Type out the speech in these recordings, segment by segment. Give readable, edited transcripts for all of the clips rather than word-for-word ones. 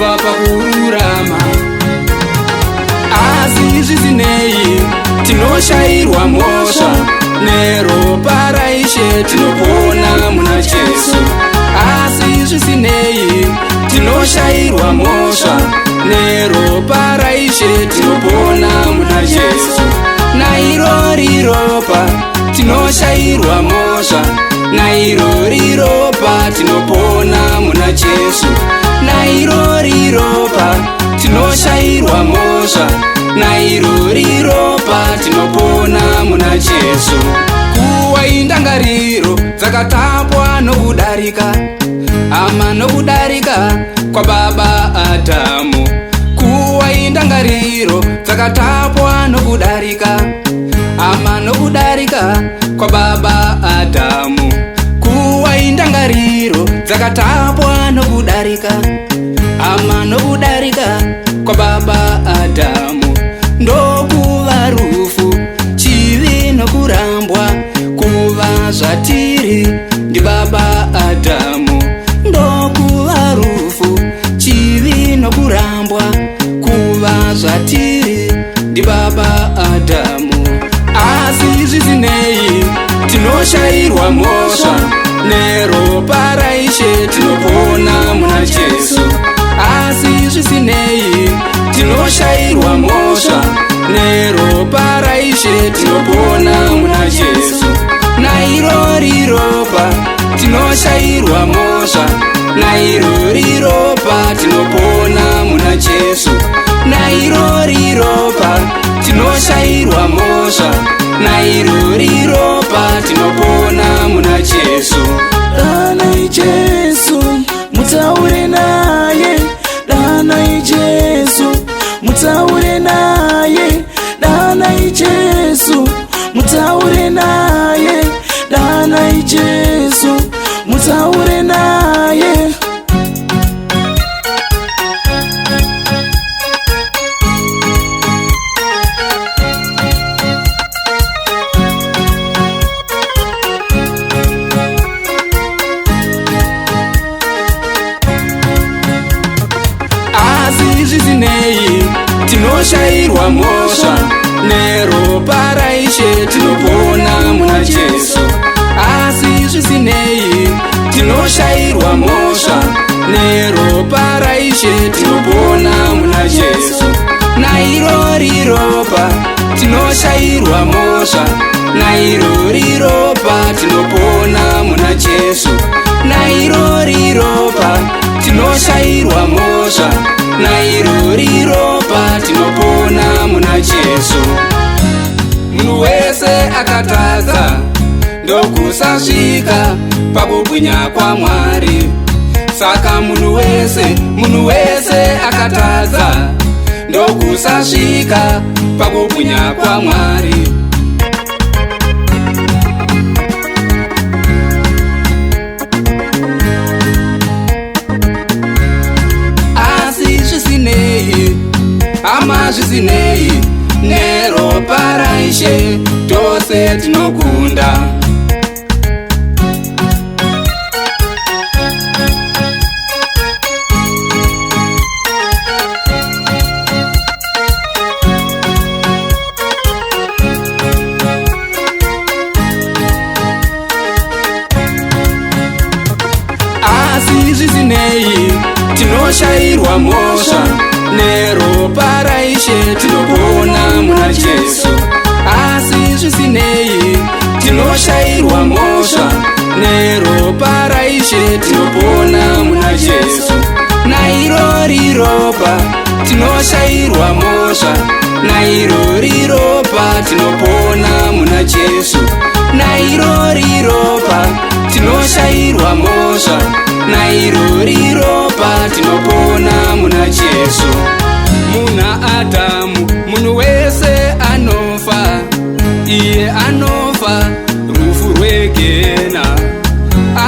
kubva pakururama. Asi zvisinei tinoshayirwa mhosva, neropa raIshe tinopona muna Jesu. Asi zvisinei tinoshayirwa mhosva, neropa raIshe tinopona muna Jesu. Nairori ropa tinoshayirwa mhosva, nairori ropa tinopona muna Jesu. Nairori ropa tinoshayirwa mhosva, nairori ropa tinopona muna Jesu. Kuwa indangariro dzakatapwa nokudarika, ama nokudarika kwa baba Adamu. Kuwa indangariro dzakatapwa nokudarika, ama nokudarika kwa baba Adamu. Kuwa indangariro dzakatapwa nokudarika, ama nokudarika kwa baba Adamu. Ndokuva rufu, chivi nokurambwa, kuva zvatiri ndi baba Adamu. Ndokuva rufu, chivi nokurambwa, kuva zvatiri ndi baba Adamu. Asi zvisinei tinoshayirwa mhosva, neropa raIshe tinopona muna Jesu. Asi zvisinei tinoshayirwa mhosva, neropa raIshe tinopona muna Jesu. Nairori ropa tinoshayirwa mhosva, nairori ropa tinopona muna Jesu. Nairori ropa tinoshayirwa mhosva, nairori ropa tinopona muna Jesu. Danai Jesu mutaure naye, danai Jesu mutaure naye, danai Jesu mutaure naye, danai Jesu mutaure naye. Asi zvisinei tinoshayirwa mhosva, neropa raIshe tinopona muna Jesu. Asi zvisinei tinoshayirwa mhosva, neropa raIshe tinopona muna Jesu. Nairori ropa tinoshayirwa mhosva, nairori ropa tinopona muna Jesu. Nairori ropa tinoshayirwa mhosva, nairori ropa tinopona muna Jesu. Munhu wese akatadza ndokusasvika pakubwinya kwaMwari. Saka munhu wese akatadza ndokusasvika pakubwinya kwaMwari. Asi zvisinei, ama zvisinei, neropa raIshe tose tinokunda. Asi zvisinei tinoshayirwa mhosva, neropa raIshe tinopona muna Jesu. Asi zvisinei tinoshayirwa mhosva, neropa raIshe tinopona muna Jesu. Nairori ropa tinoshayirwa mhosva, nairori ropa tinopona muna Jesu. Nairori ropa tinoshayirwa mhosva, nairori ropa tinopona muna Jesu. Muna Adamu munhu wese anofa, iye anofa rufu rwegena.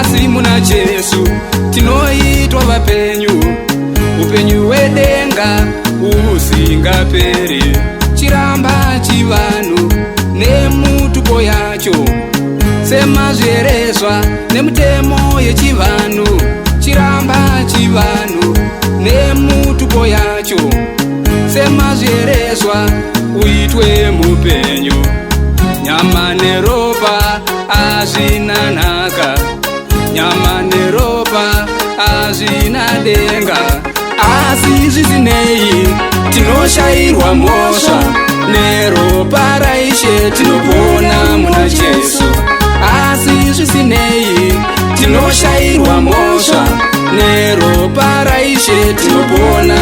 Asi muna Jesu tinoitwa vapenyu, upenyu hwedenga usingaperi. Chiramba chivanhu nemutupo yacho, semazvierezwa nemutemo yechivanhu. Chiramba chivanhu nemutupo mitambo yacho semazvierezwa uitwe mupenyu. Nyama neropa hazvina nhaka, nyama neropa hazvina denga. Asi zvisinei tinoshayirwa mhosva, neropa raIshe tinopona muna Jesu. Asi zvisinei tinoshayirwa mhosva, neropa raIshe tinopona